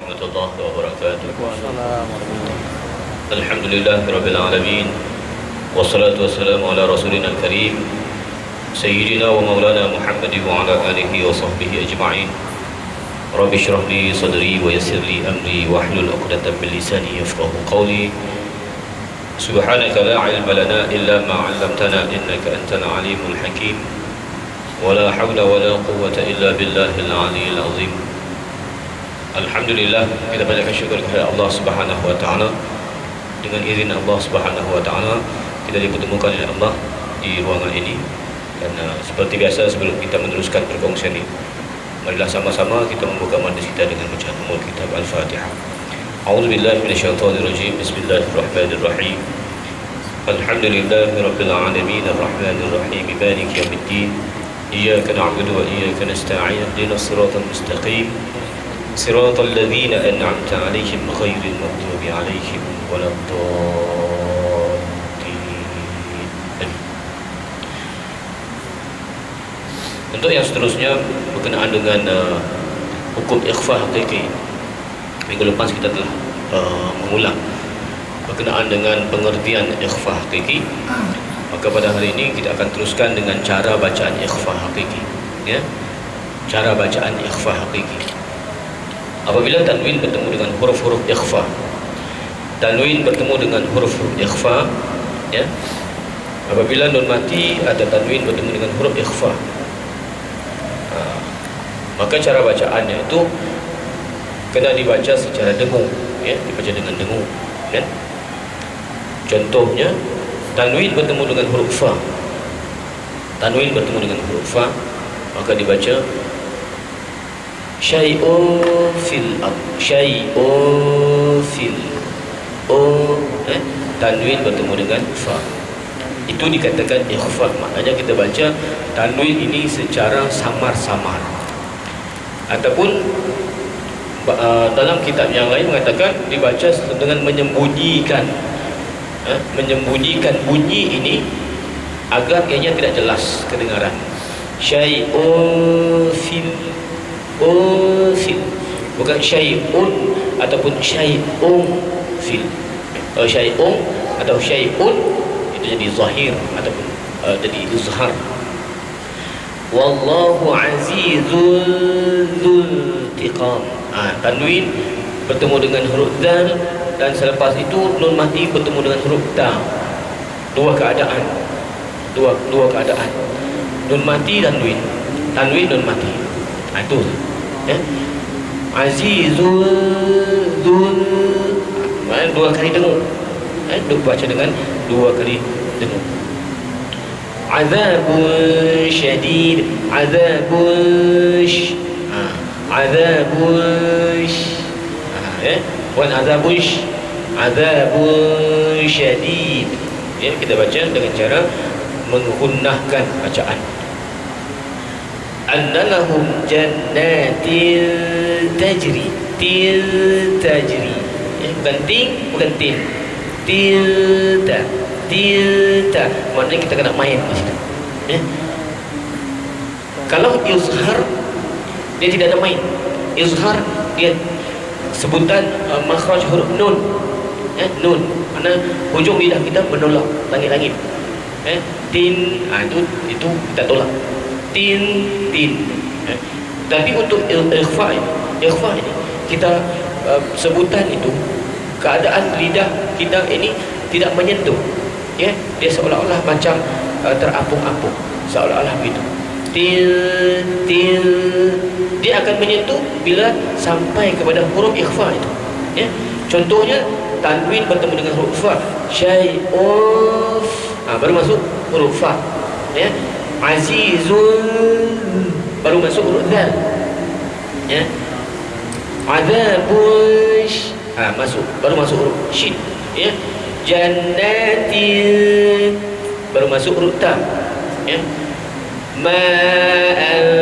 warahmatullahi wabarakatuh. Assalamualaikum. Alhamdulillahi rabbil alamin. Wassalatu wassalamu ala rasulina al-karim Sayyidina wa maulana Muhammadin wa ala alihi wa sahbihi ajma'in. Rabbi shrah li sadri wa yassir li amri wahlul 'uqdatam min lisani yafqahu qawli. Subhanaka la ilma lana illa ma 'allamtana innaka antal alimul hakim. Wala hawla wala quwwata illa billahil aliyyil azim. Alhamdulillah, kita banyakkan syukur kepada Allah Subhanahu wa taala. Dengan izin Allah Subhanahu wa taala kita dipertemukan oleh Allah di ruangan ini. Dan seperti biasa sebelum kita meneruskan perkongsian ini, marilah sama-sama kita membuka majlis kita dengan bacaan umul kitab Al-Fatihah. A'udzubillahi minasyaitonirrajim. Bismillahirrahmanirrahim. Alhamdulillahirabbil alamin arrahmanir rahim maliki yaumiddin. Iyyaka na'budu wa iyyaka nasta'in. Ihdinas siratal mustaqim. Siratal ladzina an'amta 'alaihim ghairil maghdubi 'alaihim waladdallin. Untuk yang seterusnya berkenaan dengan hukum ikhfa hakiki, minggu lepas kita telah mengulang berkenaan dengan pengertian ikhfa hakiki. Maka pada hari ini kita akan teruskan dengan cara bacaan ikhfa hakiki, ya. Cara bacaan ikhfa hakiki. Apabila tanwin bertemu dengan huruf-huruf ikhfa, tanwin bertemu dengan huruf-huruf ikhfa, ya. Apabila nun mati ada tanwin bertemu dengan huruf ikhfa, maka cara bacaannya itu kena dibaca secara dengung, ya, dibaca dengan dengung, kan? Contohnya, tanwin bertemu dengan huruf fa, tanwin bertemu dengan huruf fa, maka dibaca syai'un fil ard, syai'un fil tanwin bertemu dengan fa, itu dikatakan ikhfa. Maknanya kita baca tanwin ini secara samar-samar. Ataupun dalam kitab yang lain mengatakan dibaca dengan menyembunyikan, menyembunyikan bunyi ini agar ianya tidak jelas kedengaran. Syai'un fil, bukan syai'un ataupun syai'un fil. Syai'un atau syai'un itu jadi zahir ataupun jadi izhar. Wallahu azizul dzuntiqam. Tanwin bertemu dengan huruf dal, dan selepas itu nun mati bertemu dengan huruf ta. Dua keadaan, dua keadaan. Nun mati dan tanwin, tanwin nun mati. Itu, ya. Azizul dzul, dua kali dengung, baca dengan dua kali dengung. Azabun syadid, azabush, azabush, wan azabush, azabun syadid. Ya, kita baca dengan cara menggunnahkan bacaan. Annalahum jannatin tajri, tajri, ya, bukan ting, bukan tin, tilta, tilta. Maknanya kita kena main di situ, ya. Kalau izhar dia tidak ada main. Izhar dia sebutan makhraj huruf nun, nun, karena hujung lidah kita menolak langit-langit, tin, itu kita tolak. Tin, tin. Tapi untuk ikhfa ini kita sebutan itu keadaan lidah kita ini tidak menyentuh, ya, dia seolah-olah macam terapung-apung, seolah-olah begitu. Til, til, dia akan menyentuh bila sampai kepada huruf ikhfa itu, ya. Contohnya tanwin bertemu dengan huruf fa, syai'un, baru masuk huruf fa, ya. Azizun baru masuk huruf dal, ya. Azabush masuk, baru masuk huruf shin, ya. Jannatin baru masuk huruf ta, ya. Ma'anfa,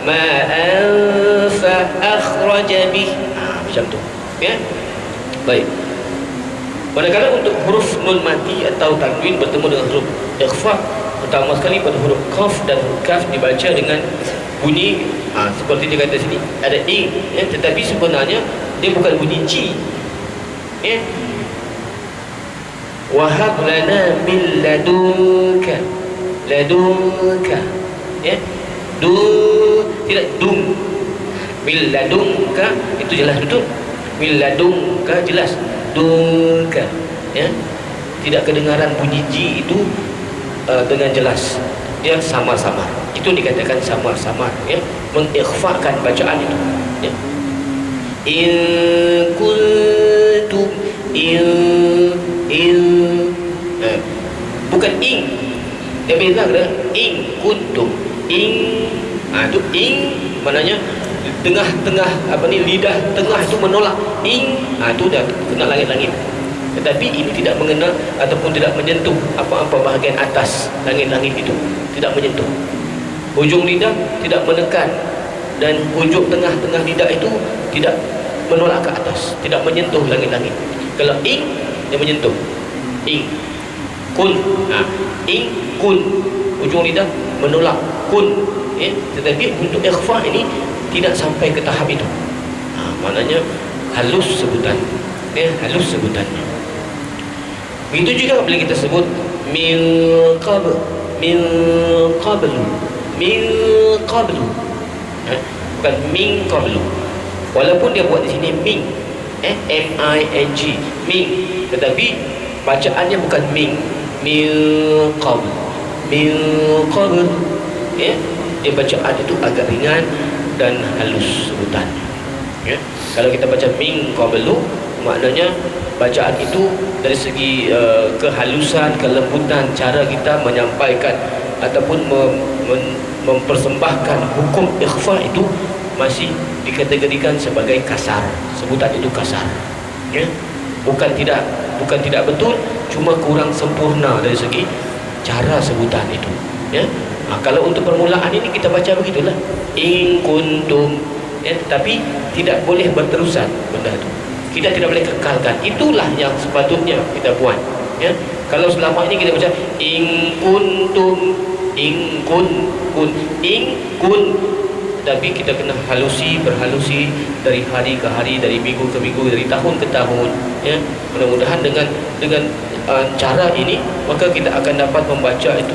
ma'anfa akhraja bih, macam tu, ya. Baik. Manakala untuk huruf nun mati atau tanwin bertemu dengan huruf ikhfa, pertama sekali pada huruf qaf dan huruf kaf dibaca dengan bunyi seperti dia kata sini ada i, ya, tetapi sebenarnya dia bukan bunyi ji, ya. Wahab lana min ladunka, ladunka, ya, du tidak dung, min ladunka itu jelas betul, min ladunka jelas, dunka, ya, tidak kedengaran bunyi ji itu dengan jelas, dia samar-samar, itu dikatakan samar-samar, ya, mengikhfakan bacaan itu, ya. In kuntum bukan ing, dia beza ke ing kuntum ing, itu ing maknanya tengah-tengah lidah tengah itu menolak ing, itu dah kena langit-langit. Tetapi ini tidak mengenal ataupun tidak menyentuh apa-apa bahagian atas langit-langit itu, tidak menyentuh. Hujung lidah tidak menekan dan hujung tengah-tengah lidah itu tidak menolak ke atas, tidak menyentuh langit-langit. Kalau ing dia menyentuh. Ing kun, ing kun, hujung lidah menolak kun, ya. Tetapi untuk ikhfa ini tidak sampai ke tahap itu. Maknanya halus sebutan, ya, halus sebutannya. Begitu juga bila kita sebut min qabl, min qablu, min qablu, bukan min qablu. Walaupun dia buat di sini min, M-I-N-G, min, tetapi bacaannya bukan min, min qabl, min qabl, ya. Dia bacaan itu agak ringan dan halus sebutannya, ya. Kalau kita baca min qablu, maknanya bacaan itu dari segi kehalusan, kelembutan cara kita menyampaikan ataupun mempersembahkan hukum ikhfa itu masih dikategorikan sebagai kasar, sebutan itu kasar, ya. Bukan tidak betul, cuma kurang sempurna dari segi cara sebutan itu, ya. Kalau untuk permulaan ini kita baca begitulah, in kuntum, ya, tapi tidak boleh berterusan benda itu, kita tidak boleh kekalkan. Itulah yang sepatutnya kita buat, ya. Kalau selama ini kita baca in kuntum, in kun, in kun, tapi kita kena berhalusi dari hari ke hari, dari minggu ke minggu, dari tahun ke tahun, ya. Mudah-mudahan dengan cara ini maka kita akan dapat membaca itu,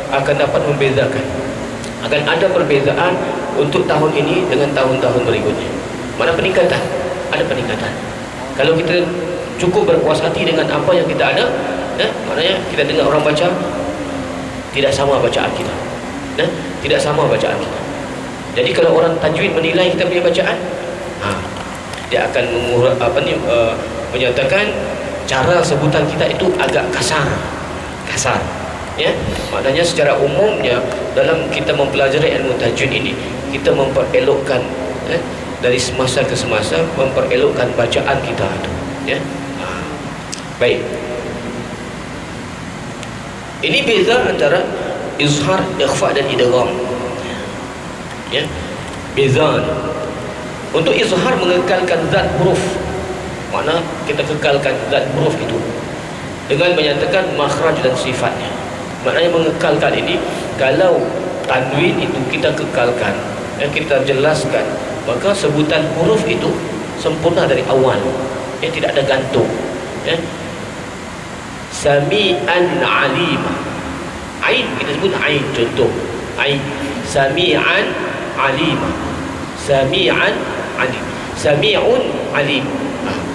akan dapat membezakan, akan ada perbezaan untuk tahun ini dengan tahun-tahun berikutnya. Mana peningkatan? Ada peningkatan. Kalau kita cukup berpuas hati dengan apa yang kita ada, maknanya kita dengar orang baca tidak sama bacaan kita, tidak sama bacaan kita. Jadi kalau orang tajwid menilai kita punya bacaan, dia akan menyatakan cara sebutan kita itu agak kasar, ya. Maknanya secara umumnya dalam kita mempelajari ilmu tajwid ini, kita memperelokkan, dari semasa ke semasa memperelokkan bacaan kita itu, ya. Baik. Ini beza antara izhar, ikhfa dan idgham, ya. Beza. Untuk izhar mengekalkan zat huruf, mana kita kekalkan zat huruf itu dengan menyatakan makhraj dan sifatnya. Maknanya mengekalkan ini, kalau tanwin itu kita kekalkan, kita jelaskan, maka sebutan huruf itu sempurna dari awal, tidak ada gantung, ya. Sami'an alimah, ain kita sebut ain, contoh ain, sami'an alimah, sami'an alim, sami'un alim,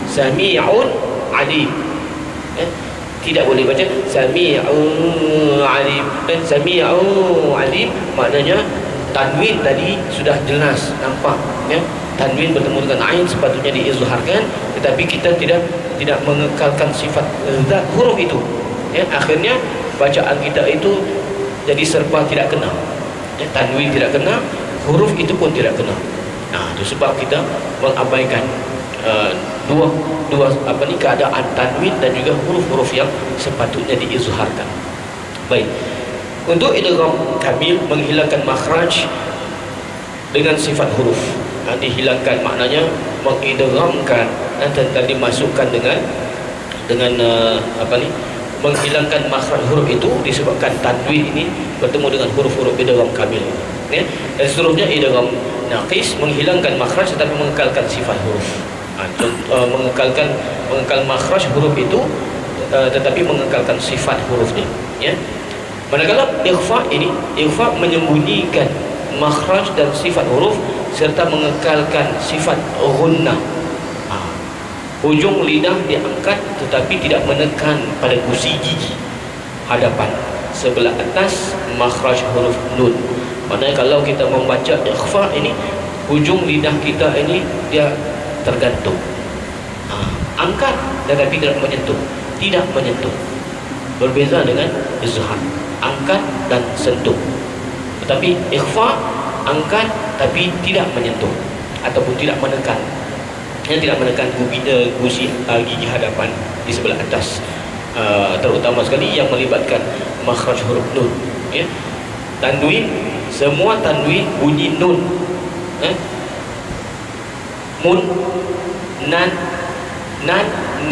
sami'un alim, tidak boleh baca sami'un alim. Dan sami'un alim maknanya tanwin tadi sudah jelas nampak, ya. Tanwin bertemu dengan ain sepatutnya diizharkan, tetapi kita tidak mengekalkan sifat zat huruf itu, ya. Akhirnya bacaan kita itu jadi serba tidak kena, ya. Tanwin tidak kena, huruf itu pun tidak kena. Itu sebab kita mengabaikan dua keadaan tanwin dan juga huruf-huruf yang sepatutnya diizharkan. Baik. Untuk idgham kamil, menghilangkan makhraj dengan sifat huruf, dihilangkan maknanya mengidghamkan dan dimasukkan dengan menghilangkan makhraj huruf itu disebabkan tanwin ini bertemu dengan huruf-huruf idgham kamil, ya. Dan seterusnya idgham naqis menghilangkan makhraj tetapi mengekalkan sifat huruf. Mengekal makhraj huruf itu tetapi mengekalkan sifat hurufnya, ya. Manakala ikhfa ini, ikhfa menyembunyikan makhraj dan sifat huruf serta mengekalkan sifat ghunnah. Hujung lidah diangkat tetapi tidak menekan pada gusi gigi hadapan sebelah atas makhraj huruf nun. Maknanya kalau kita membaca ikhfa ini, hujung lidah kita ini dia tergantung, angkat tetapi tidak menyentuh. Berbeza dengan izhar, angkat dan sentuh. Tetapi ikhfa angkat tapi tidak menyentuh ataupun tidak menekan. Tidak menekan gusi gigi hadapan di sebelah atas, terutama sekali yang melibatkan makhraj huruf nun, ya. Tanwin, semua tanwin bunyi nun, mun, nan,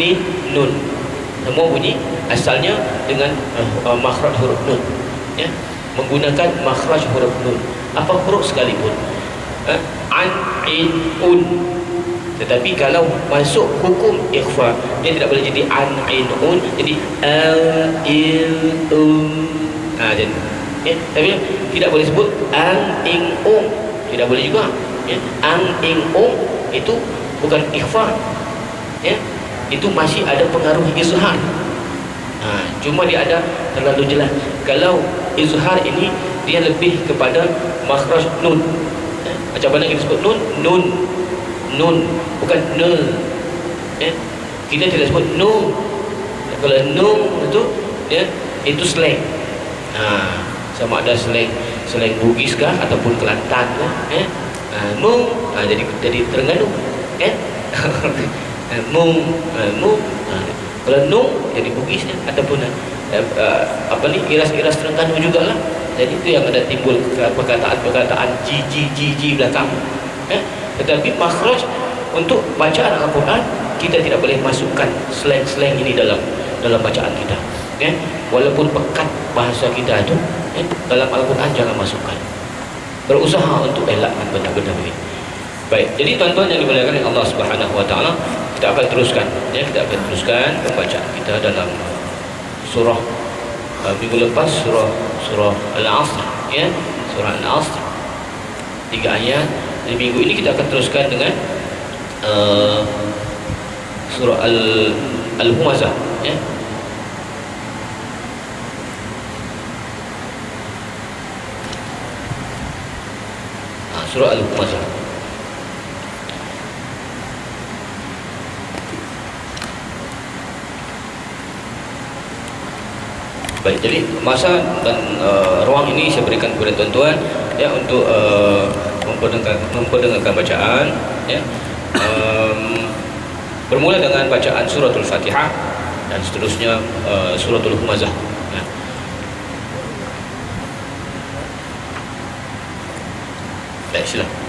nin, nun, semua bunyi asalnya dengan makhraj huruf nun, ya. Menggunakan makhraj huruf nun apa huruf sekalipun, an, in, un. Tetapi kalau masuk hukum ikhfa, dia tidak boleh jadi an, in, un, jadi al, il, jadi, ya. Tapi tidak boleh sebut ang, ing, tidak boleh juga, ya. Ang, ing, itu bukan ikhfa, ya. Itu masih ada pengaruh izhar. Cuma dia ada terlalu jelas. Kalau izhar ini dia lebih kepada makhraj nun, ya. Macam mana kita sebut nun, bukan ne, ya. Kita tidak sebut nu. Kalau nu itu, ya, itu slang. Sama ada slang Bugis kah ataupun Kelantan kah, ya. Nu, jadi Terengganu, ya. Mu, kalau nu jadi Bugisnya ataupun iras-iras Terengganu jugalah. Jadi itu yang ada timbul perkataan ji belakang, ya. Tetapi makhraj untuk bacaan Al-Quran kita tidak boleh masukkan slang-slang ini dalam bacaan kita, ya. Walaupun pekat bahasa kita itu, ya, dalam Al-Quran jangan masukkan. Berusaha untuk elakkan benda-benda ini. Baik, jadi tuan-tuan yang dimuliakan oleh Allah Subhanahu Wa Taala, kita akan teruskan, ya, kita akan teruskan pembacaan kita dalam surah minggu lepas surah Al-Asr, ya, surah Al-Asr 3 ayat. Di minggu ini kita akan teruskan dengan surah Al-Humazah, ya. Surah Al-Humazah. Baik, jadi masa dan ruang ini saya berikan kepada tuan-tuan, ya, untuk memperdengarkan bacaan, ya. Bermula dengan bacaan suratul Fatihah dan seterusnya suratul Humazah, ya. Baik, silakan.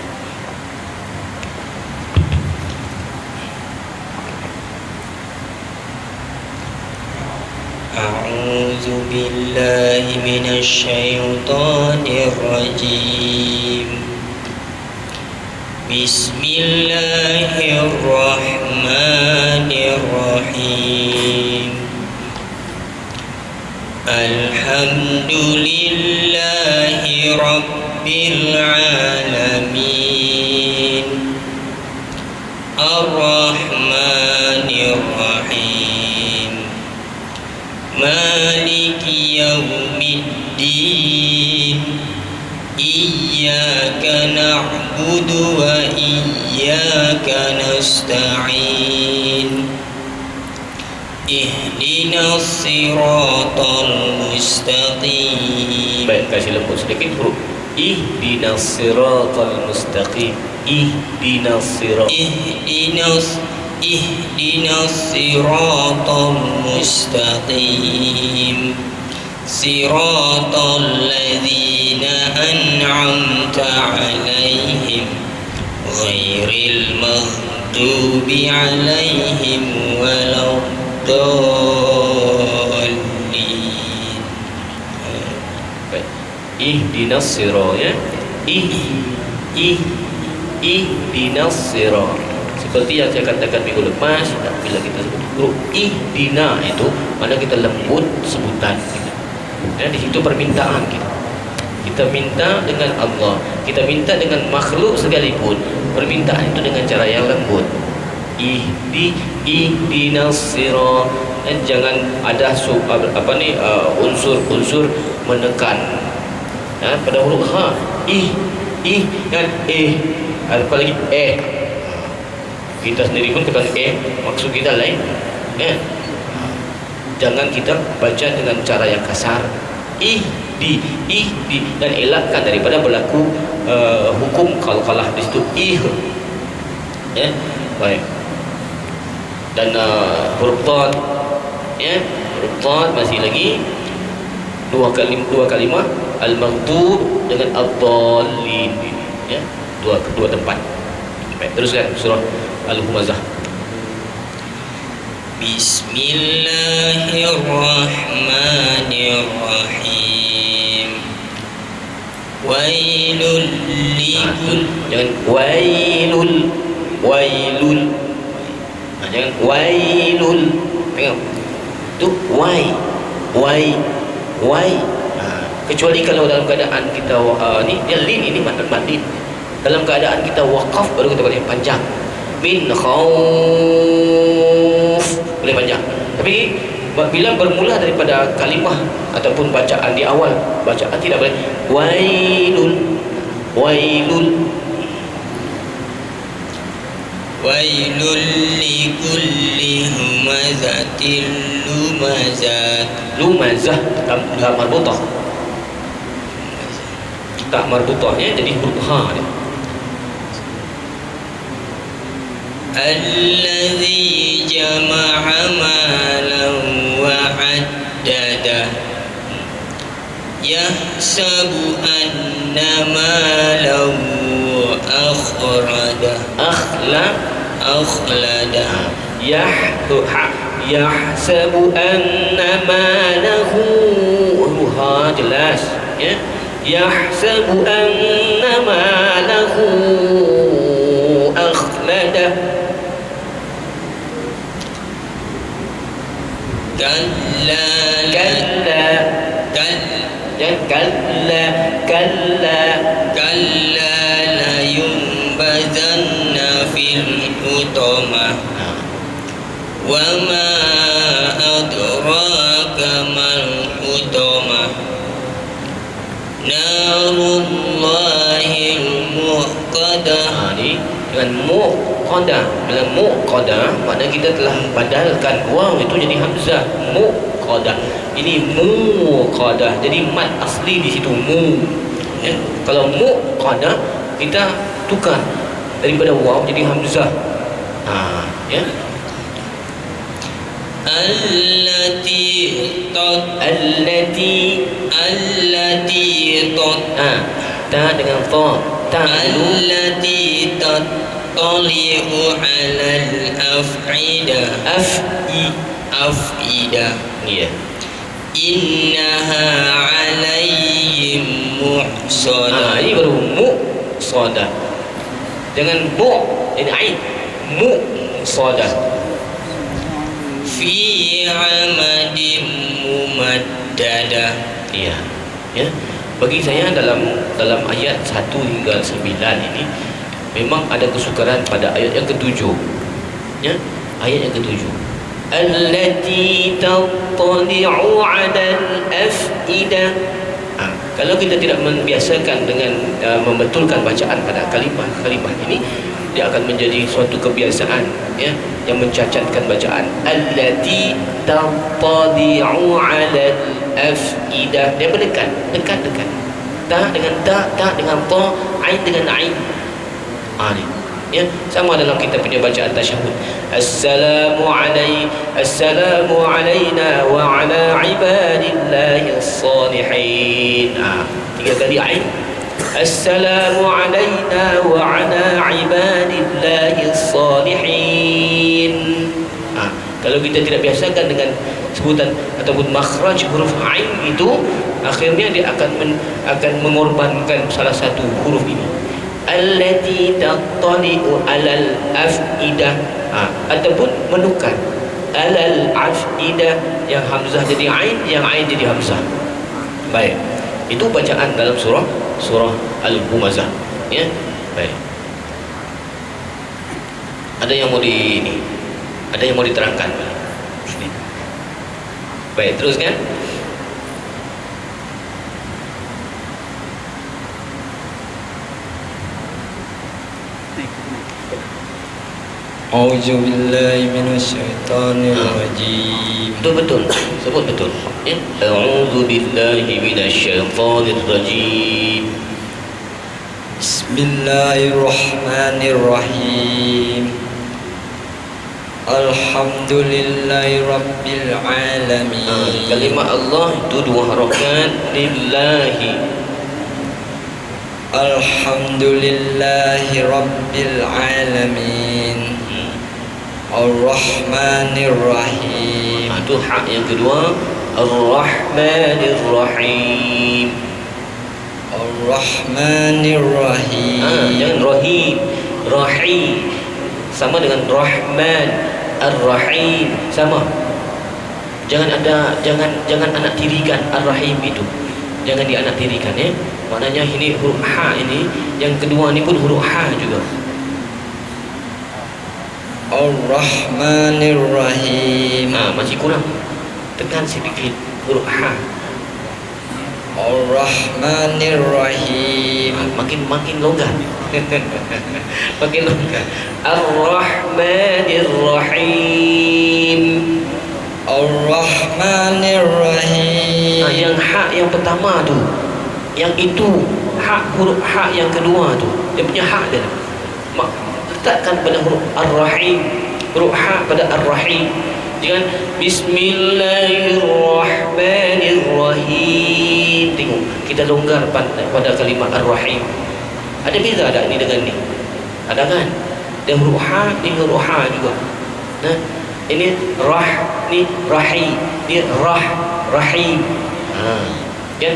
A'udzu billahi minasy syaithanir rajim. Bismillahirrahmanirrahim. Alhamdulillahi rabbil alamin. Ar-Rahmanir Rahim. Maliki yaumiddin. Iyyaka na'budu wa iyyaka nasta'in. Ihdinas siratal mustaqim. Baik, kasih lembut sedikit huruf. Ihdinas siratal mustaqim. Ihdinas siratal mustaqim. Siratal ladzina an'amta 'alaihim ghairil maghdubi 'alaihim waladdallin. ihdinas sirah, ya. Ihdinas sirah. Seperti yang saya katakan minggu lepas, bila kita sebut huruf ihdina itu, mana kita lembut sebutan kita. Ya, di situ permintaan kita. Kita minta dengan Allah, kita minta dengan makhluk sekalipun, permintaan itu dengan cara yang lembut. Ihdinas sirah. Dan jangan ada unsur-unsur menekan. Ya, pada huruf ha, dan apalagi kita sendiri pun kata maksud kita lain, ya. Jangan kita baca dengan cara yang kasar. Ihdi dan elakkan daripada berlaku hukum qalqalah di situ ya. Baik. Dan huruf Dhad, ya, huruf Dhad masih lagi dua kalimah al-maghdub dengan ad-dallin, ya, dua tempat. Baik, teruskan surah Al-Humazah. Bismillahirrahmanirrahim. Wailul likul. Jangan wailul. Jangan wailul. Tengok. Tu wai. Kecuali kalau dalam keadaan kita dia lin, ini mad lin. Dalam keadaan kita waqaf baru kita boleh panjang. Min khauf boleh panjang. Tapi bila bermula daripada kalimah ataupun bacaan di awal bacaan tidak boleh. Wailul. Wailul likulli humazatil Lumazah tak marbutah. Tak marbutahnya jadi huruf ha dia. Allazi jama'a malan wa 'addada. Yahsabu anna malahu akhrada. Akhlada. Yahsabu anna malahu, ha jelas, ya. Yahsabu anna malahu akhlada. Kalla la yumbazanna fil hutamah. Wa ma adraka mal hutamah. Narullahil muqadah. Ini dengan muqadah. Bila muqadah makna kita telah badalkan waw itu jadi hamzah. Muqadah. Ini muqadah. Jadi mad asli di situ mu. Ya. Kalau muqadah kita tukar daripada waw jadi hamzah. Ya. Allati ta dengan ta. Allati tattali'u 'alal af'ida. Ya. Innaha 'alaihim muhsadah. Ini baru muqadah. Jangan ini ain. Muqadah. Fi 'amadin mumaddadah. Iya, ya. Bagi saya dalam ayat 1 hingga 9 ini memang ada kesukaran pada ayat yang ke-7. Ya, ayat yang ke-7. Allati tattali'u 'alal af'idah. Kalau kita tidak membiasakan dengan membetulkan bacaan pada kalimah ini, dia akan menjadi suatu kebiasaan, ya, yang mencacatkan bacaan. Allati tattali'u 'alal af'idah. Dia berdekat. Ta dengan ta dengan ta, ain dengan ain. Ni. Ya, sama dalam kita punya bacaan tasyahud. Assalamu alaina wa ala ibadillahis salihin. 3 kali ain. Assalamu alaina wa ala ibadillahis salihin. Kalau kita tidak biasakan dengan sebutan ataupun makhraj huruf ain itu, akhirnya dia akan mengorbankan salah satu huruf ini. Allati tattali'u alal afidah, ataupun menukar alal afidah, yang hamzah jadi ain, yang ain jadi hamzah. Baik, itu bacaan dalam surah Al-Humazah, ya. Baik, ada yang mau diterangkan? Baik, teruskan. A'udzu billahi minasyaitonir rajim. Betul, sebut betul, ya. A'udzu billahi minasyaitonir rajim. Bismillahirrahmanirrahim. Alhamdulillahi rabbil alamin. Kalimat Allah itu dua harakat, lillahi. Alhamdulillahi rabbil alamin. Ar-Rahmanir Rahim. Itu hak yang kedua, Ar-Rahmanir Rahim. Ar-Rahmanir Rahim. Jangan Rahim, Rahim sama dengan Rahman. Ar-Rahim sama. Jangan anak tirikan Ar-Rahim itu. Jangan dianak tirikan, ya. Maknanya ini huruf ha ini, yang kedua ini pun huruf ha juga. Ar-Rahmanir Rahim. Masih kurang. Tekan sedikit huruf ha. Ar-Rahmanir Rahim. Makin longgar. Makin longgar. Ar-Rahmanir Rahim. Ar-Rahmanir Rahim. Yang ha yang pertama tu, yang itu huruf ha yang kedua tu, dia punya ha dia. Letakkan pada huruf Ar-Rahim, huruf ha pada Ar-Rahim. Jangan Bismillahirrahmanirrahim. Tengok, kita longgar pada kalimat Ar-Rahim. Ada beza tak ni dengan ni? Ada kan? Dia huruf ha, ni huruf ha juga. Nah, ini ni rahim, ni rahim. Kan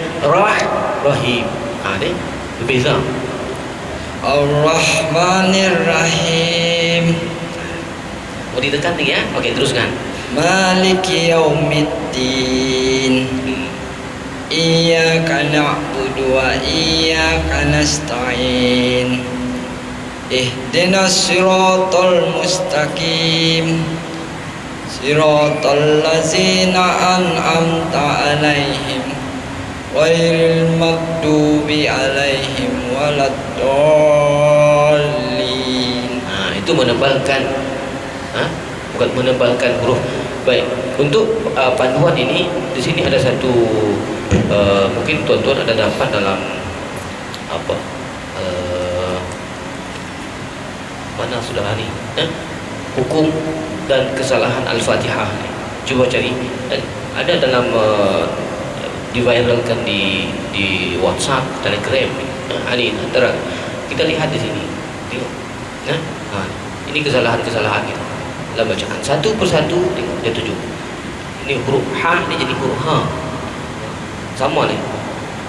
rahim. Dia berbeza. Ar-Rahmanir Rahim. Mau ditekan lagi, ya? Okey, teruskan. Maliki yaumiddin. Iyyaka na'budu wa iyyaka nasta'in. Ihdinas siratal mustaqim. Siratal ladzina an'amta 'alaihim ghairil maghdubi 'alaihim waladdallin. Itu menebalkan, bukan menebalkan huruf. Baik, untuk panduan ini di sini ada satu, mungkin tuan-tuan ada dapat dalam apa, mana sudah ni, hukum dan kesalahan Al-Fatihah ni. Cuba cari, dan ada dalam diviralkan di WhatsApp, Telegram. Ini antara kita lihat di sini. Tengok. Ini kesalahan-kesalahan kita dalam bacaan. Satu persatu tengok, dia tunjuk. Ini huruf ha, dia jadi huruf ha. Sama ni.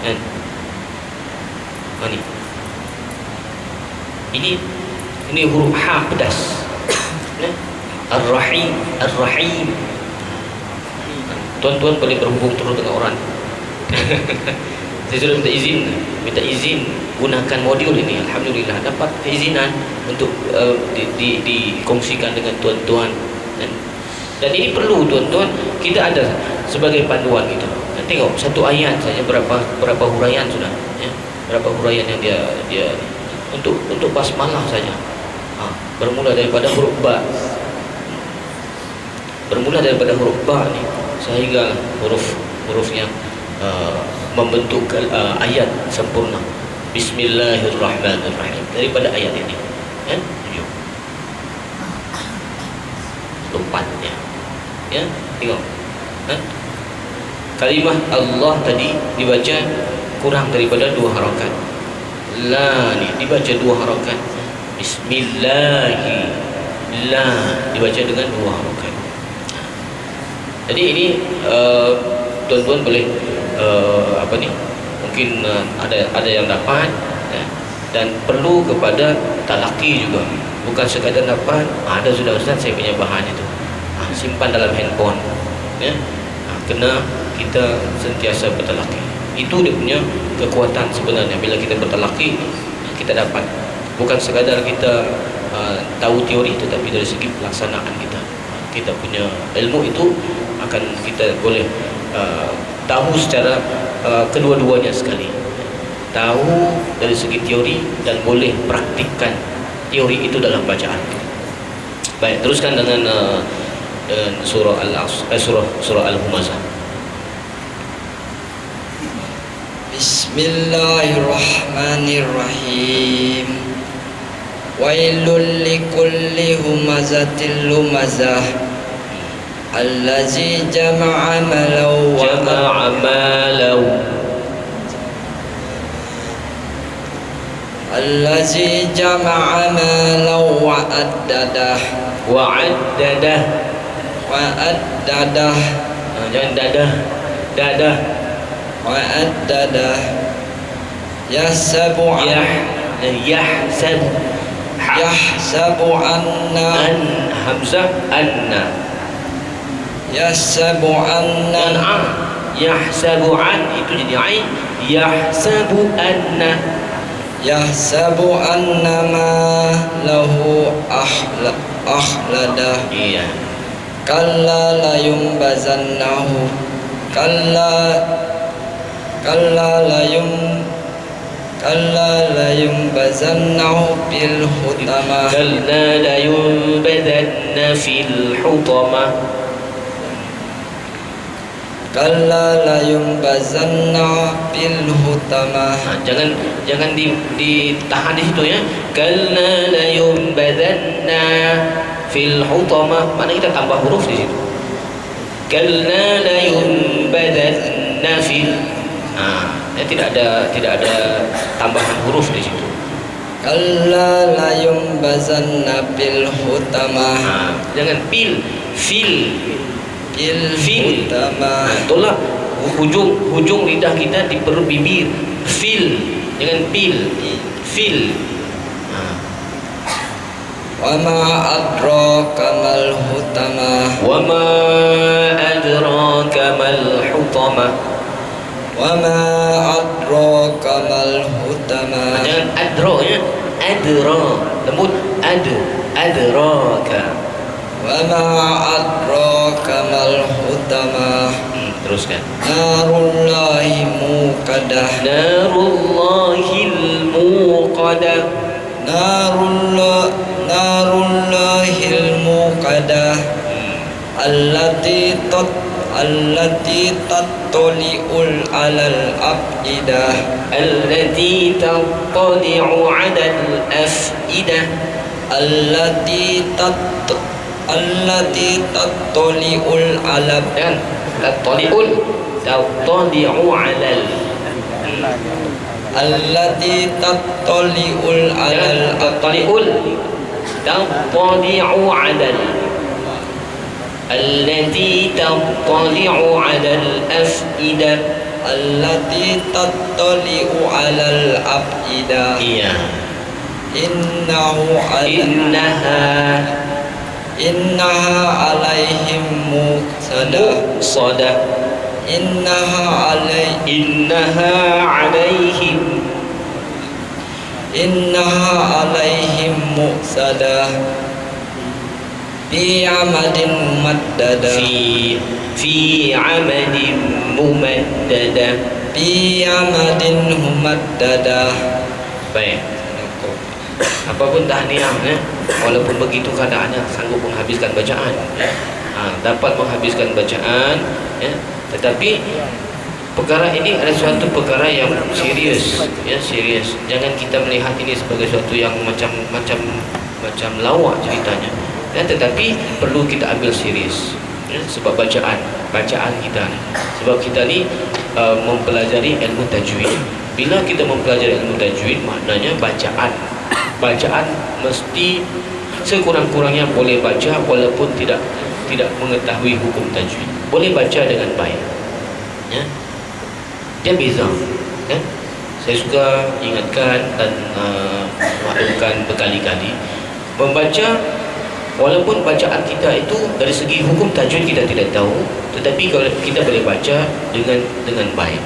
Kan? Ini huruf ha pedas. Ar-Rahim, Ar-Rahim. Tuan-tuan boleh berhubung terus dengan orang. Saya sudah minta izin gunakan modul ini. Alhamdulillah dapat keizinan untuk dikongsikan dengan tuan-tuan. Dan ini perlu tuan-tuan, kita ada sebagai panduan gitu. Dan tengok satu ayat saja berapa huraian sudah, ya. Berapa huraian yang dia untuk basmalah saja. Bermula daripada huruf ba. Bermula daripada huruf ba ni sehingga huruf yang membentuk ayat sempurna. Bismillahirrahmanirrahim. Daripada ayat ini, ya, 7. Lompatnya, ya, tengok. Kalimah Allah tadi dibaca kurang daripada 2 harakat. La ni dibaca 2 harakat. Bismillahi, la dibaca dengan 2 harakat. Jadi ini tuan-tuan boleh mungkin ada yang dapat, ya. Dan perlu kepada talaki juga, bukan sekadar dapat ada sudah ustaz saya punya bahan itu, simpan dalam handphone, ya. Kena kita sentiasa bertalaki. Itu dia punya kekuatan sebenarnya. Bila kita bertalaki, kita dapat, bukan sekadar kita tahu teori, tetapi dari segi pelaksanaan kita punya ilmu itu akan kita boleh tahu secara kedua-duanya sekali. Tahu dari segi teori dan boleh praktikkan teori itu dalam bacaan. Baik, teruskan dengan surah Al-Humazah. Bismillahirrahmanirrahim. Wailul likulli humazatil lumazah allazi jama'a malau allazi jama'a malau wa addadah Jangan dadah wa addadah yahsabu anna hamzah anna yahsabu anna yahsabu an itu jadi ain, yahsabu anna ma lahu akhlada. Iya. Kalla la yumbazannahu bil hutama. Kalla la yunbadanna fil hutama. Kalla la yumbazanna bil hutama. Jangan ditahan di situ, ya. Kalla la yunbadanna fil hutama. Mana kita tambah huruf di situ. Kalla la yunbadanna fil. Tidak ada tambahan huruf di situ. Kalla la yumbazanna bil hutama. Jangan fil hutama. Itulah hujung lidah kita di perut bibir. Fil, jangan fil. Wa ma adraka mal hutama. Wa ma adraka mal hutama. Wa ma adraka mal hutama. Jangan adra, ya. Adra, lembut. Adraka. Wa ma adraka mal hutama. Teruskan. Narullahi muqadah. Narullahil muqadah. Narullahil muqadah. Allati tattali'ul alal afidah. Allati tattali'u 'alal afidah. Allati tattali'ul alab. Tattali'ul 'alal. Allati tattali'ul alal tattali'u 'alal. Allati tattali'u 'alal afidah. Allati tattali'u alal afidah. Iya. Innaha alaihim muqsadah. Innaha alaihim muqsadah. Fi amadin mumaddada. Fi amadin mumaddada. Fi amadin mumaddada. Baik. Apapun tahniah, ya. Walaupun begitu keadaannya sanggup menghabiskan bacaan, ya. Dapat menghabiskan bacaan, ya. Tetapi perkara ini adalah suatu perkara yang serius, ya, serius. Jangan kita melihat ini sebagai suatu yang macam lawak ceritanya, ya. Tetapi perlu kita ambil serius, ya. Sebab bacaan kita, sebab kita ni mempelajari ilmu tajwid. Bila kita mempelajari ilmu tajwid, maknanya bacaan mesti sekurang-kurangnya boleh baca walaupun tidak mengetahui hukum tajwid. Boleh baca dengan baik, ya. Dia beza, kan? Saya suka ingatkan dan maklumkan berkali-kali, membaca, walaupun bacaan kita itu dari segi hukum tajwid kita tidak tahu, tetapi kalau kita boleh baca dengan baik.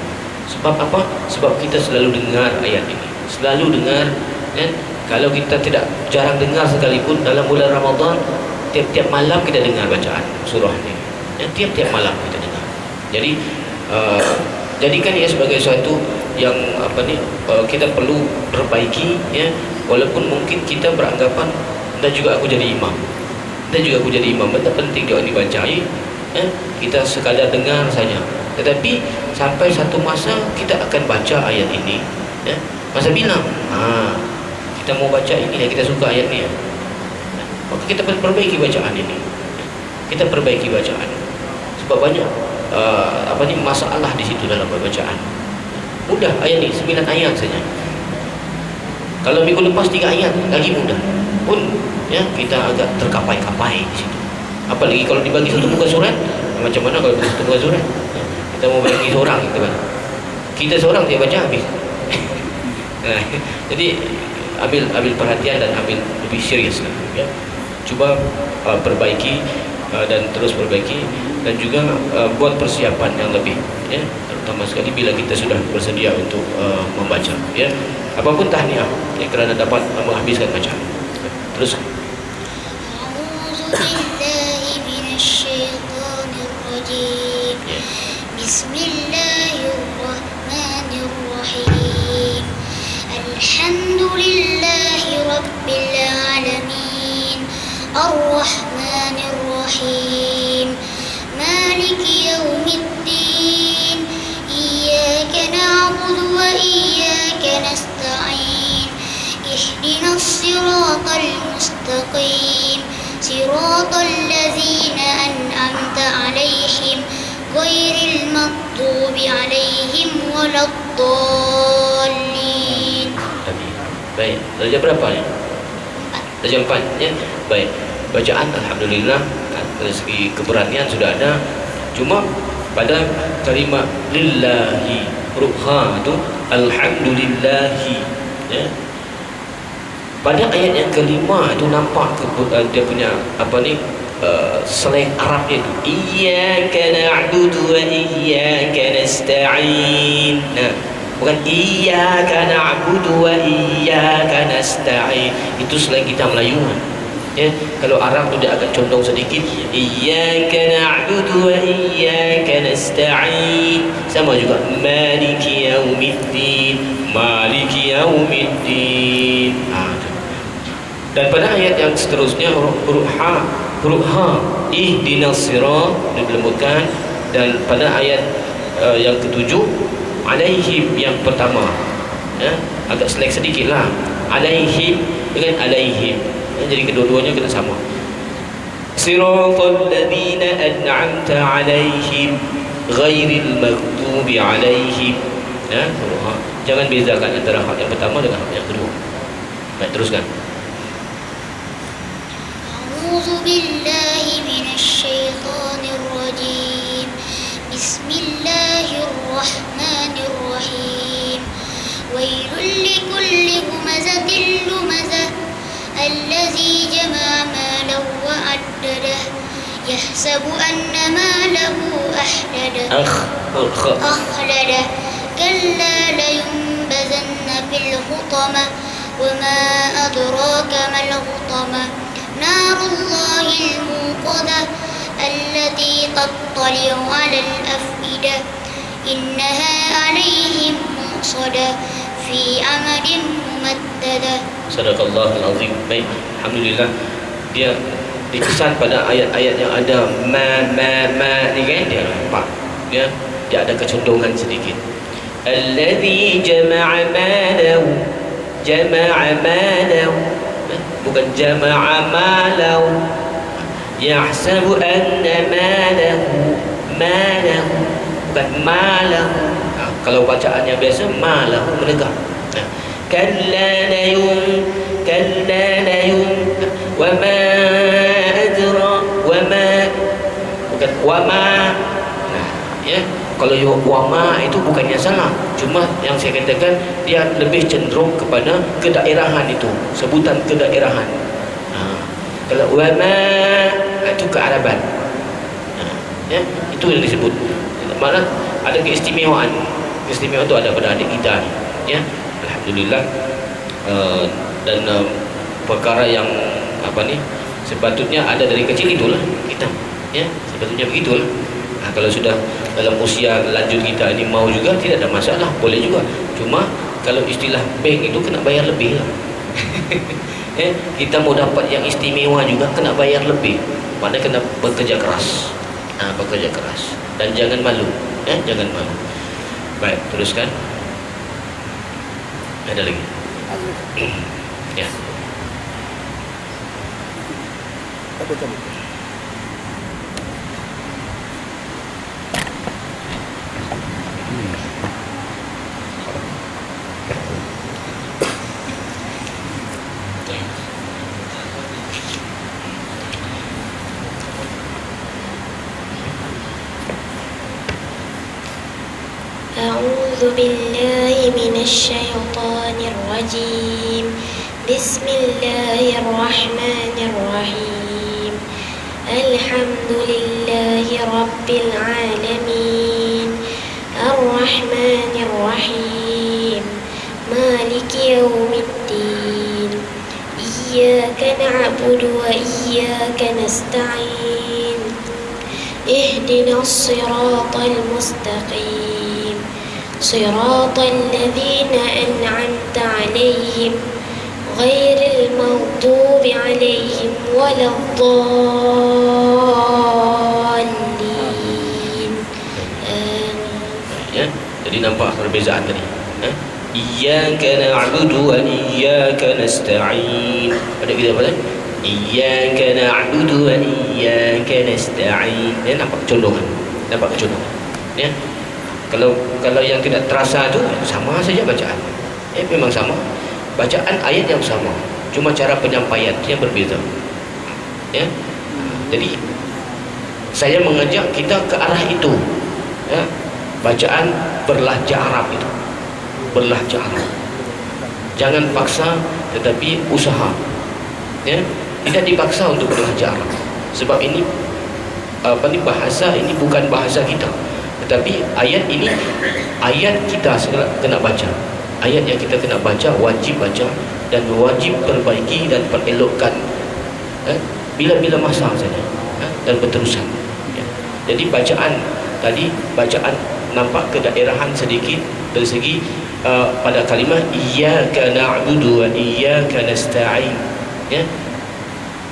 Sebab apa? Sebab kita selalu dengar ayat ini, selalu dengar, kan? Kalau kita tidak, jarang dengar sekalipun dalam bulan Ramadan, tiap-tiap malam kita dengar bacaan surah ini, dan tiap-tiap malam kita dengar. Jadi jadikan ia sebagai suatu yang kita perlu perbaiki, ya. Walaupun mungkin kita beranggapan dan juga aku jadi imam, benda penting juga dibacai, kita sekadar dengar saja. Tetapi sampai satu masa kita akan baca ayat ini, ya. Masa bilang, kita mau baca ini, ya, kita suka ayat ni, ya. Maka kita perbaiki bacaan ini, kita perbaiki bacaan, sebab banyak masalah di situ dalam bacaan. Mudah ayat ni, 9 ayat saja. Kalau minggu lepas 3 ayat, lagi mudah. Pun, ya, kita agak terkapai-kapai di situ. Apalagi kalau dibagi satu muka surat, macam mana kalau satu muka surat? Kita mau bagi seorang, gitu kan? Kita seorang dia baca habis. Jadi ambil perhatian dan ambil lebih serius, ya. Cuba perbaiki dan terus perbaiki, dan juga buat persiapan yang lebih, ya, terutama sekali bila kita sudah bersedia untuk membaca, ya. Apapun tahniah, ya, kerana dapat menghabiskan bacaan. Terus. Bismillahirrahmanirrahim. Alhamdulillahi rabbil alamin. Ar-Rahmanir-Rahim. Maliki yaumiddin. Iyyaka na'budu wa iyyaka nasta'in. Ihdinas siratal mustaqim. Siratal ladzina an'amta 'alaihim ghairil maghdubi 'alaihim waladdallin. Baik, darjah berapa ni? Darjah 4, ya. Baik. Bacaan alhamdulillah, dari segi keberanian sudah ada. Cuma pada kalimat lillahi, huruf ha tu alhamdulillahi, ya. Pada ayat yang kelima itu nampak dia punya slang Arab dia tu, iyyaka na'budu wa iyyaka nasta'in. Nah, bukan iyyaka na'budu wa iyyaka nasta'in. Itu selain kita Melayu, ya. Kalau Arab tu dia agak condong sedikit, iyyaka na'budu wa iyyaka nasta'in. Sama juga maliki yaumiddin, maliki yaumiddin. Dan pada ayat yang seterusnya huruf ha, ihdinas sirat dilembutkan. Dan pada ayat yang ketujuh, alaihim yang pertama, ya, agak selek sedikit lah, alaihim dengan alaihim, ya, jadi kedua-duanya kena sama. Siratal ladzina an'amta alaihim ghairil maghdubi alaihim, ya, jangan bezakan antara hak yang pertama dengan hak yang kedua. Baik, teruskan. A'udzu billahi minasy syaithanir rajim. Bismillahirrahmanirrahim. Wailul likulli humazatil lumazah allazi jama'a malahu wa 'addadah yahsabu anna malahu akhladah kalla layunbazanna fil hutamah wa ma adraka mal hutamah narullahil muqadah allati tattali'u 'alal afidah innaha 'alaihim muqsadah fi 'amadin mumaddadah. Sadaqallahul azim. Baik, alhamdulillah, dia dikesan pada ayat-ayat yang ada ma ni, kan, dia nampak, ya, dia ada kecondongan sedikit. Alladzi jama'a malahu, bukan jama'a malahu. Yahsabu anna malahu, bukan malahu. Kalau bacaannya biasa, malahu menegak. Kalla layun, wa ma adra, wa ma, bukan wa ma. Nah, ya, Kalau wama itu bukannya salah, cuma yang saya katakan dia lebih cenderung kepada kedaerahan itu, sebutan kedaerahan. Kalau wama itu kearaban. Ya, itu yang disebut. Mana ada keistimewaan. Keistimewaan itu ada pada adik kita. Ya, alhamdulillah. Dan perkara yang sepatutnya ada dari kecil itulah kita. Ya, sepatutnya begitulah. Kalau sudah dalam usia lanjut kita ini mau juga tidak ada masalah, boleh juga. Cuma kalau istilah bank itu kena bayar lebih lah. Kita mau dapat yang istimewa juga kena bayar lebih. Mana kena bekerja keras. Bekerja keras dan jangan malu, jangan malu. Baik, teruskan. Ada lagi? Ya. Apa tadi? أعوذ بالله من الشيطان الرجيم بسم الله الرحمن الرحيم الحمد لله رب العالمين الرحمن الرحيم مالك يوم الدين إياك نعبد وإياك نستعين اهدنا الصراط المستقيم صراط الذين أنعمت عليهم غير المغضوب عليهم ولا الضالين Ya, jadi nampak perbezaan tadi. Iyyaka na'budu wa iyyaka nasta'in. Ada kita apa tadi? Iyyaka na'budu wa iyyaka nasta'in. Nampak condongan. Nampak kecondohan. Ya. Kalau yang tidak terasa itu sama saja bacaan. Memang sama. Bacaan ayat yang sama, cuma cara penyampaian yang berbeza. Ya. Jadi saya mengajak kita ke arah itu. Ya. Bacaan berlahjah Arab itu. Berlahjah Arab. Jangan paksa tetapi usaha. Ya. Tidak dipaksa untuk berlahjah Arab. Sebab ini bahasa ini bukan bahasa kita. Tetapi ayat ini ayat kita kena baca. Ayat yang kita kena baca, wajib baca dan wajib perbaiki dan perelokkan bila-bila masa saja, dan berterusan. Jadi bacaan tadi, bacaan nampak kedaerahan sedikit dari segi pada kalimah iyyaka na'budu wa iyyaka nasta'in. Ya.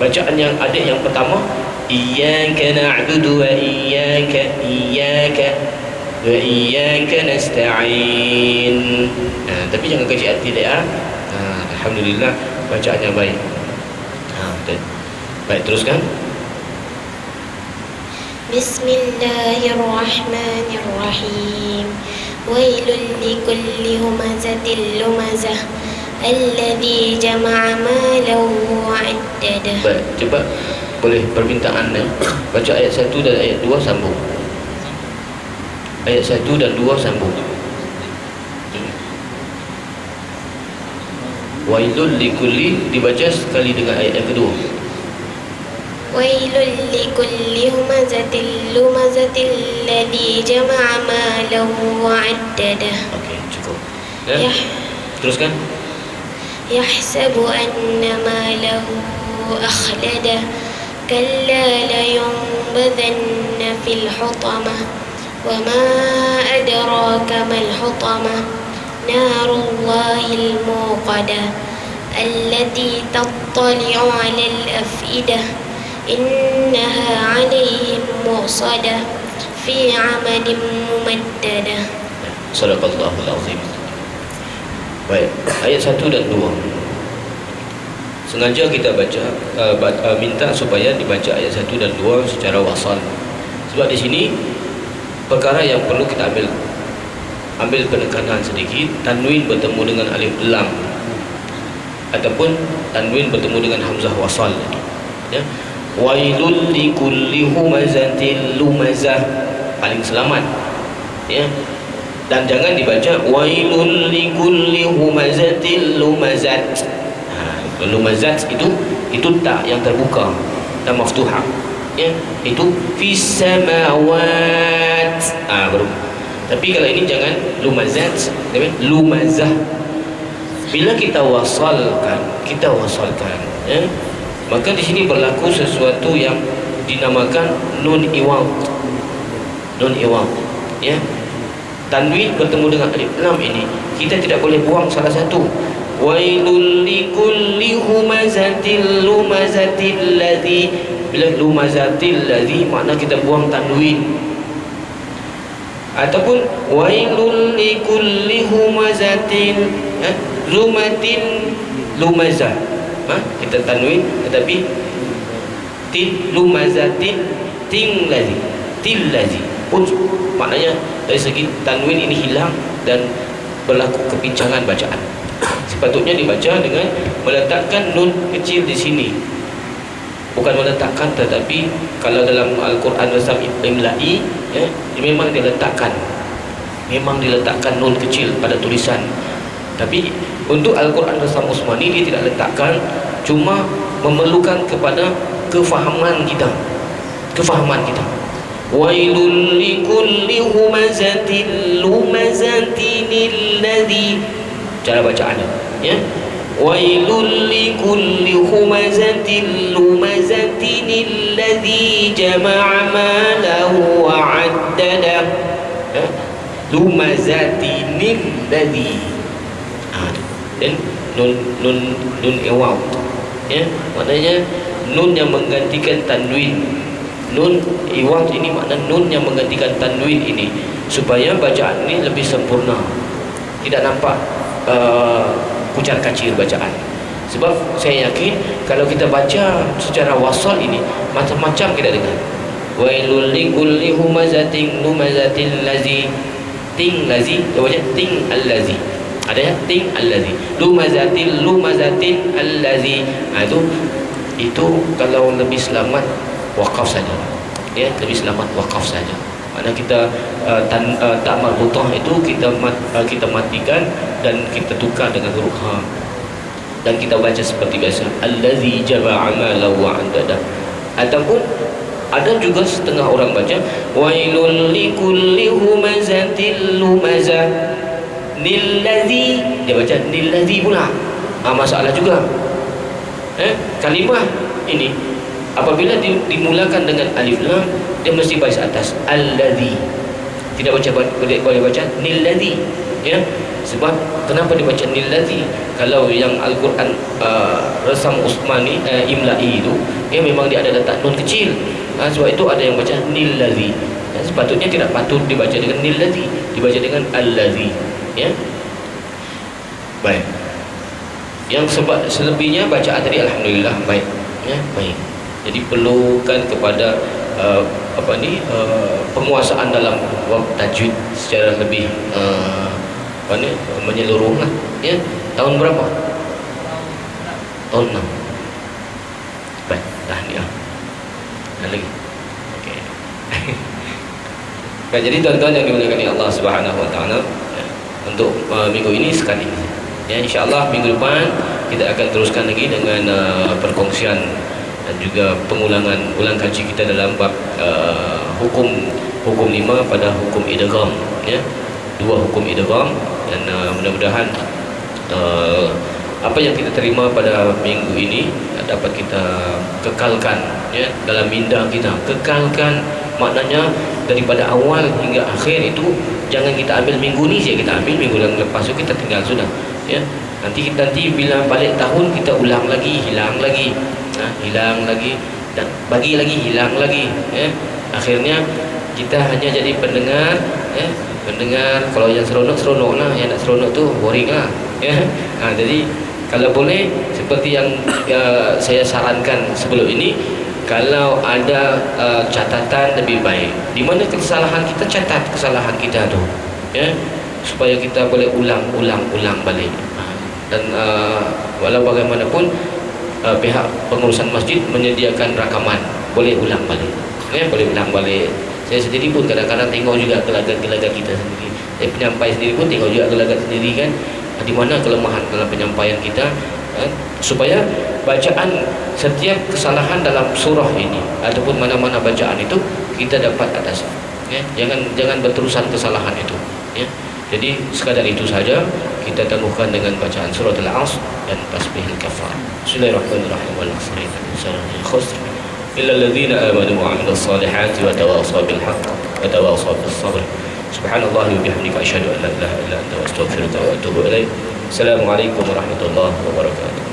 Bacaan yang ada yang pertama iyyaka na'budu wa iyyaka wa iyyaka nasta'in. Tapi jangan kecil hati dia. Alhamdulillah bacaan yang baik. Baik, teruskan. Bismillahirrahmanirrahim. Wailul likulli humazatil lumazah alladzi jama'a malahu wa 'addadah. Baik, coba boleh permintaan baca ayat 1 dan ayat 2 sambung. Ayat 1 dan 2 sambung. Wailul likulli dibaca sekali dengan ayat yang kedua. Wailul likulli humazatil lumazatil ladzi jama'a malahu wa 'addadah. Okey, cukup. Ya. Teruskan. Yahsabu anna malahu akhladah kalla layunbadhanna fil hutamah wa ma adraka mal hutamah narullahil muqadah allati tattali'u 'alal afidah innaha 'alaihim muqsadah fi 'amadin mumaddadah. Sadaqallahul azim. Baik, ayat 1 dan 2. Sengaja kita baca minta supaya dibaca ayat 1 dan 2 secara wasal. Sebab di sini perkara yang perlu kita ambil penekanan sedikit, tanwin bertemu dengan alif lam ataupun tanwin bertemu dengan hamzah wasal. Ya. Wailul likulli humazatil lumazah, paling selamat. ya. Dan jangan dibaca wailul likulli humazatil lumazat. Lumazat itu tak yang terbuka dan maftuhah, ya. Itu fis samawat, baru. Tapi kalau ini jangan lumazat, tapi lumazah. Bila kita wasalkan, ya, maka di sini berlaku sesuatu yang dinamakan nun iwad. Nun iwad, ya. Tanwin bertemu dengan alif lam ini kita tidak boleh buang salah satu. Wailul likulli humazatil lumazatil ladzi. Bila lumazatil ladzi makna kita buang tanwin. Ataupun wailul likulli humazatil lumatin lumazah. Kita tanwin tetapi lumazatin ting ladzi pun maknanya dari segi tanwin ini hilang dan berlaku kepincangan bacaan. Sepatutnya dibaca dengan meletakkan nun kecil di sini. Bukan meletakkan, tetapi kalau dalam Al-Quran resam imla'i, ya, memang diletakkan nun kecil pada tulisan. Tapi untuk Al-Quran resam Usmani dia tidak letakkan, cuma memerlukan kepada kefahaman kita. Wailul likulli humazatil lumazatinil ladzi. Cara bacaannya, ya. Wailul likulli humazatil lumazatinil ladzi jama'a malahu wa 'addadah. Lumazatinil ladzi. Dan nun iwad, ya. Maknanya nun yang menggantikan tanwin. Nun iwad ini makna nun yang menggantikan tanwin ini, supaya bacaan ini lebih sempurna, tidak nampak kucar kacir bacaan. Sebab saya yakin kalau kita baca secara wasal ini macam-macam kita dengar. Wailul likulli humazatin lumazatil ladzi. Ting ladzi, dia baca ting allazi. Ada ya, ting allazi. Lumazatin allazi. Itu kalau lebih selamat wakaf saja, ya, lebih selamat wakaf saja. Mana kita tak marbutah itu kita matikan dan kita tukar dengan huruf ha, dan kita baca seperti biasa, allazi jama'a malahu wa 'addadah. Ataupun ada juga setengah orang baca wailul likulli humazatil lumazah nillazi, dia baca nillazi pula. Masalah juga. Kalimah ini apabila dimulakan dengan alif lam, dia mesti baris atas allazi. Tidak boleh baca nillazi, ya. Sebab kenapa dibaca nillazi? Kalau yang Al-Quran resam Usmani imla'i itu, ya, memang dia ada letak nun kecil. Sebab itu ada yang baca nillazi. Sepatutnya tidak patut dibaca dengan nillazi, dibaca dengan allazi, ya. Baik. Yang selebihnya bacaan tadi alhamdulillah baik, ya, baik. Jadi perlukan kepada penguasaan dalam bab tajwid secara lebih menyeluruh lah, ya. Tahun berapa? Tahun 6. Baik, tahniah. Ada lagi? Okey. Baik, jadi tuan-tuan yang dimuliakan Allah Subhanahu wa taala, ya, untuk minggu ini sekali ini. Ya, insya-Allah minggu depan kita akan teruskan lagi dengan perkongsian dan juga ulang kaji kita dalam bab hukum 5 pada hukum idgham, ya. 2 hukum idgham, dan mudah-mudahan apa yang kita terima pada minggu ini dapat kita kekalkan, ya, dalam minda kita. Kekalkan maknanya daripada awal hingga akhir itu jangan kita ambil minggu ni saja, kita ambil minggu yang lepas tu kita tinggal sudah, ya. Nanti bila balik tahun kita ulang lagi, hilang lagi, hilang lagi, dan bagi lagi, hilang lagi, ya. Akhirnya kita hanya jadi pendengar, ya. Pendengar, kalau yang seronok lah, yang tak seronok tu boring lah, ya. Jadi kalau boleh seperti yang saya sarankan sebelum ini, kalau ada catatan lebih baik, di mana kesalahan kita, catat kesalahan kita tu, ya, supaya kita boleh ulang balik. Dan walau bagaimanapun pihak pengurusan masjid menyediakan rakaman, boleh ulang balik, ya, boleh ulang balik Saya sendiri pun kadang-kadang tengok juga gelagat-gelagat kita sendiri. Saya penyampai sendiri pun tengok juga gelagat sendiri kan. Di mana kelemahan dalam penyampaian kita kan? Supaya bacaan setiap kesalahan dalam surah ini ataupun mana-mana bacaan itu kita dapat atasi. Ya, jangan berterusan kesalahan itu. Ya. Jadi sekadar itu saja kita tangguhkan dengan bacaan surah Al-Asr dan tasbihul kafar. Bismillahirrahmanirrahim. Wal 'asri innal khusr illa alladhina amanu wa 'amilus salihati wa tawasaw bil haqq wa tawasaw bis sabr. Subhanallahi wa bihamdika asyhadu an la ilaha illa anta astaghfiruka wa atubu ilaik. Assalamualaikum warahmatullahi wabarakatuh.